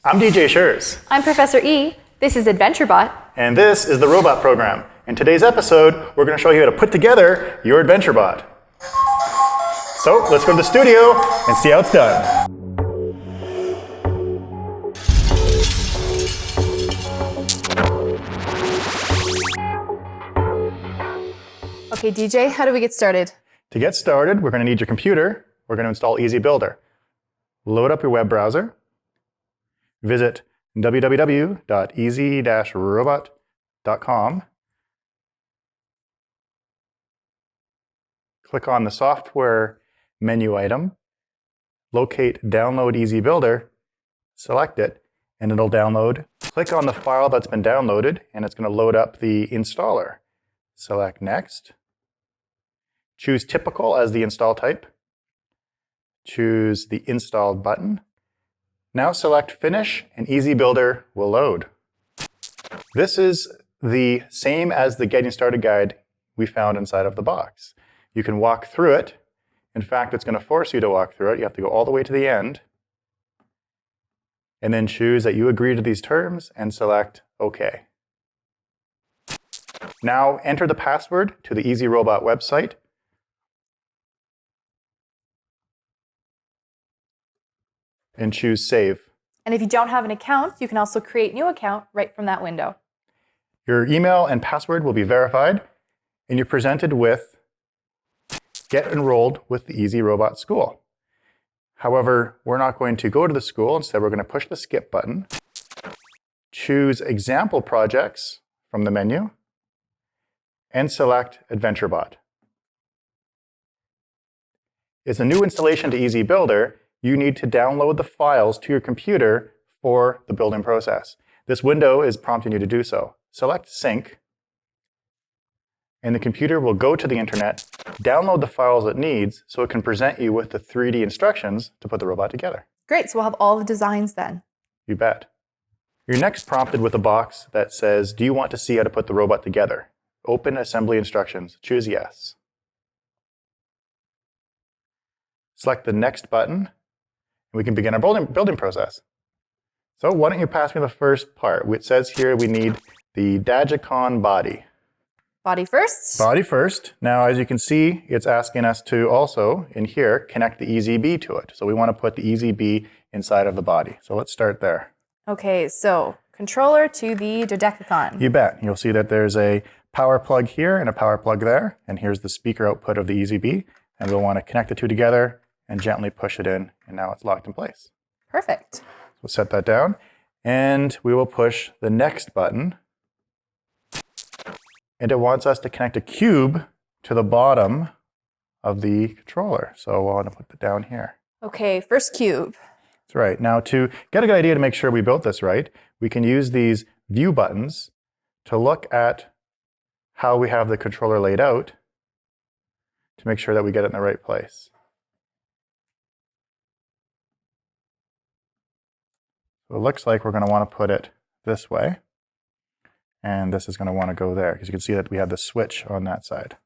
I'm DJ Schurz. I'm Professor E. This is AdventureBot. And this is the Robot Program. In today's episode, we're going to show you how to put together your AdventureBot. So let's go to the studio and see how it's done. Okay, DJ, how do we get started? To get started, we're going to need your computer. We're going to install Easy Builder. Load up your web browser. Visit www.easy-robot.com. Click on the software menu item. Locate Download Easy Builder. Select it, and it'll download. Click on the file that's been downloaded, and it's going to load up the installer. Select Next. Choose Typical as the install type. Choose the Install button. Now select Finish, and Easy Builder will load. This is the same as the Getting Started guide we found inside of the box. You can walk through it. In fact, it's going to force you to walk through it. You have to go all the way to the end, and then choose that you agree to these terms and select OK. Now enter the password to the Easy Robot website. And choose Save. And if you don't have an account, you can also create a new account right from that window. Your email and password will be verified, and you're presented with Get Enrolled with the Easy Robot School. However, we're not going to go to the school. Instead, we're going to push the Skip button, choose Example Projects from the menu, and select AdventureBot. It's a new installation to Easy Builder. You need to download the files to your computer for the building process. This window is prompting you to do so. Select Sync, and the computer will go to the internet, download the files it needs so it can present you with the 3D instructions to put the robot together. Great, so we'll have all the designs then. You bet. You're next prompted with a box that says, do you want to see how to put the robot together? Open assembly instructions. Choose Yes. Select the Next button. We can begin our building process. So why don't you pass me the first part? It says here we need the Dagicon body. Body first? Body first. Now, as you can see, it's asking us to also, in here, connect the EZB to it. So we want to put the EZB inside of the body. So let's start there. Okay, so controller to the Dodecacon. You bet. You'll see that there's a power plug here and a power plug there. And here's the speaker output of the EZB. And we'll want to connect the two together and gently push it in, and now it's locked in place. Perfect. We'll set that down, and we will push the Next button. And it wants us to connect a cube to the bottom of the controller. So we'll want to put it down here. Okay, first cube. That's right. Now to get a good idea to make sure we built this right, we can use these view buttons to look at how we have the controller laid out to make sure that we get it in the right place. So it looks like we're going to want to put it this way, and this is going to want to go there, because you can see that we have the switch on that side.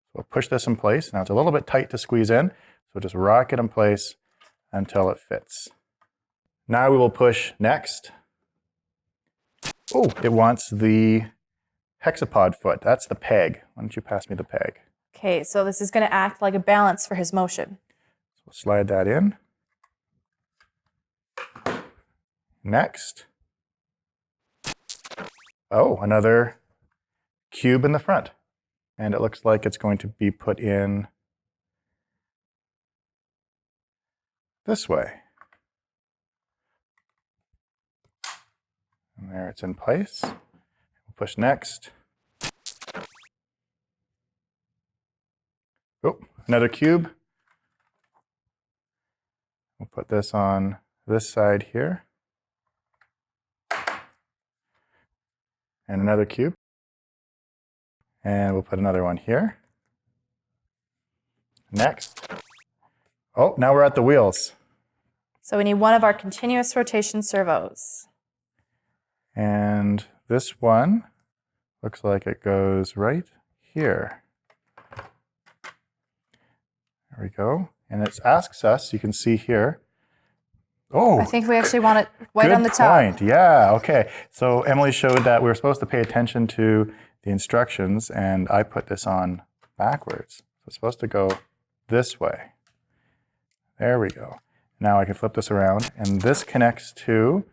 So we'll push this in place. Now it's a little bit tight to squeeze in, so just rock it in place until it fits. Now we will push Next. Oh, it wants the hexapod foot. That's the peg. Why don't you pass me the peg? Okay, so this is going to act like a balance for his motion. So we'll slide that in. Next. Oh, another cube in the front. And it looks like it's going to be put in this way. And there it's in place. We'll push Next. Oh, another cube. We'll put this on this side here. And another cube. And we'll put another one here. Next. Oh, now we're at the wheels. So we need one of our continuous rotation servos. And this one looks like it goes right here. There we go. And it asks us, you can see here, Oh, I think we actually want it white good on the top. point. Yeah, okay. So Emily showed that we were supposed to pay attention to the instructions, and I put this on backwards. So it's supposed to go this way. There we go. Now I can flip this around, and this connects to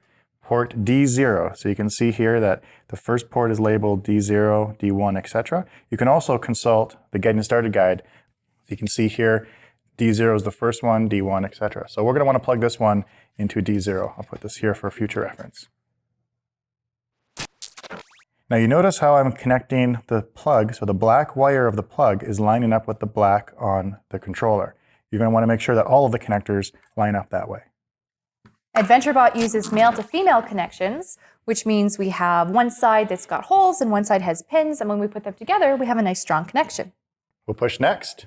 port D0. So you can see here that the first port is labeled D0, D1, etc. You can also consult the Getting Started guide. You can see here D0 is the first one, D1, etc. So we're going to want to plug this one into D0. I'll put this here for future reference. Now you notice how I'm connecting the plug, so the black wire of the plug is lining up with the black on the controller. You're going to want to make sure that all of the connectors line up that way. AdventureBot uses male to female connections, which means we have one side that's got holes and one side has pins, and when we put them together, we have a nice strong connection. We'll push next.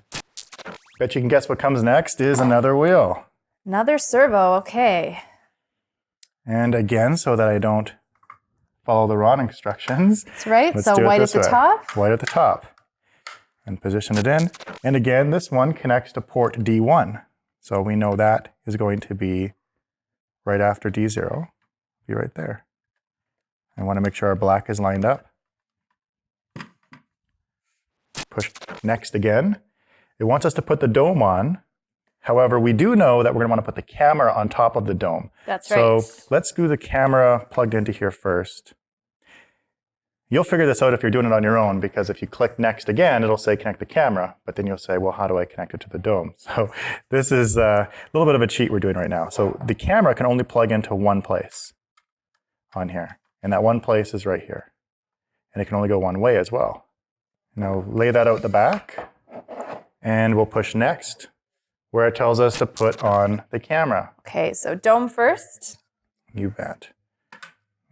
Bet you can guess what comes next is another wheel. Another servo, okay. And again, so that I don't follow the wrong instructions. That's right, let's so do it white at this the way. top. White at the top. And position it in. And again, this one connects to port D1. So we know that is going to be right after D0. Be right there. I want to make sure our black is lined up. Push next again. It wants us to put the dome on. However, we do know that we're going to want to put the camera on top of the dome. That's right. So let's do the camera plugged into here first. You'll figure this out if you're doing it on your own, because if you click next again, it'll say connect the camera, but then you'll say, well, how do I connect it to the dome? So this is a little bit of a cheat we're doing right now. So the camera can only plug into one place on here, and that one place is right here. And it can only go one way as well. Now lay that out the back, and we'll push next, where it tells us to put on the camera. Okay, so dome first. You bet.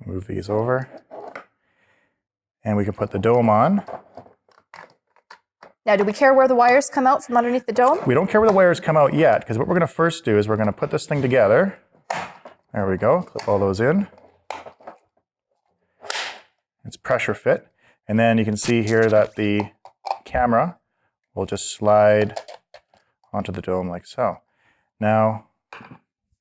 Move these over. And we can put the dome on. Now, do we care where the wires come out from underneath the dome? We don't care where the wires come out yet, because what we're going to first do is we're going to put this thing together. There we go. Clip all those in. It's pressure fit. And then you can see here that the camera will just slide onto the dome like so. Now,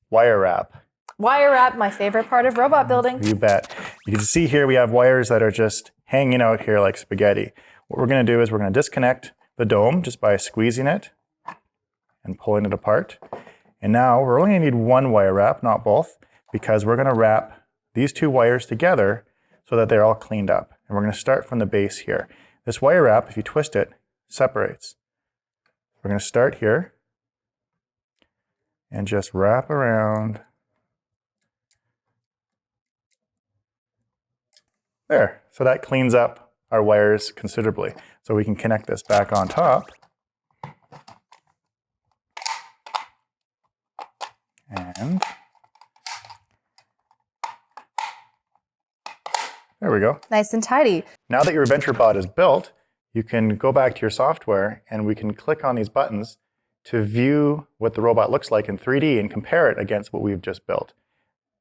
wire wrap. Wire wrap, my favorite part of robot building. You bet. You can see here we have wires that are just hanging out here like spaghetti. What we're going to do is we're going to disconnect the dome just by squeezing it and pulling it apart. And now we're only going to need one wire wrap, not both, because we're going to wrap these two wires together so that they're all cleaned up. And we're going to start from the base here. This wire wrap, if you twist it, separates. We're going to start here and just wrap around. There, so that cleans up our wires considerably. So we can connect this back on top. And there we go. Nice and tidy. Now that your AdventureBot is built, you can go back to your software and we can click on these buttons to view what the robot looks like in 3D and compare it against what we've just built.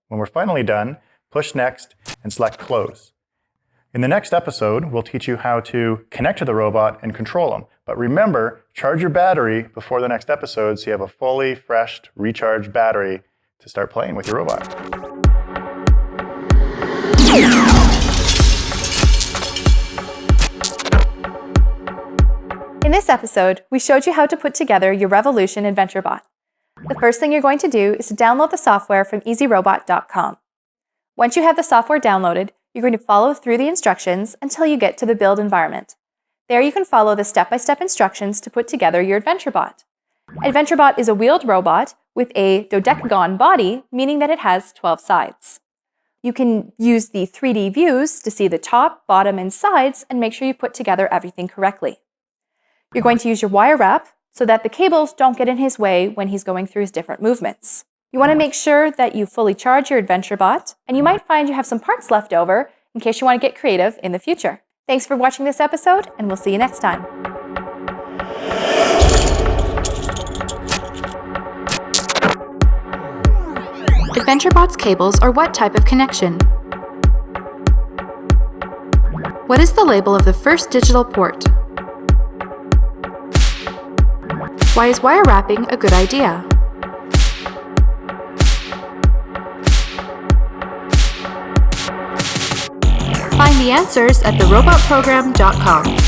When we're finally done, push next and select close. In the next episode, we'll teach you how to connect to the robot and control them. But remember, charge your battery before the next episode so you have a fully fresh, recharged battery to start playing with your robot. In this episode, we showed you how to put together your Revolution AdventureBot. The first thing you're going to do is to download the software from EasyRobot.com. Once you have the software downloaded, you're going to follow through the instructions until you get to the build environment. There you can follow the step-by-step instructions to put together your AdventureBot. AdventureBot is a wheeled robot with a dodecagon body, meaning that it has 12 sides. You can use the 3D views to see the top, bottom, and sides and make sure you put together everything correctly. You're going to use your wire wrap so that the cables don't get in his way when he's going through his different movements. You want to make sure that you fully charge your AdventureBot, and you might find you have some parts left over in case you want to get creative in the future. Thanks for watching this episode, and we'll see you next time. AdventureBot's cables are what type of connection? What is the label of the first digital port? Why is wire wrapping a good idea? Find the answers at therobotprogram.com.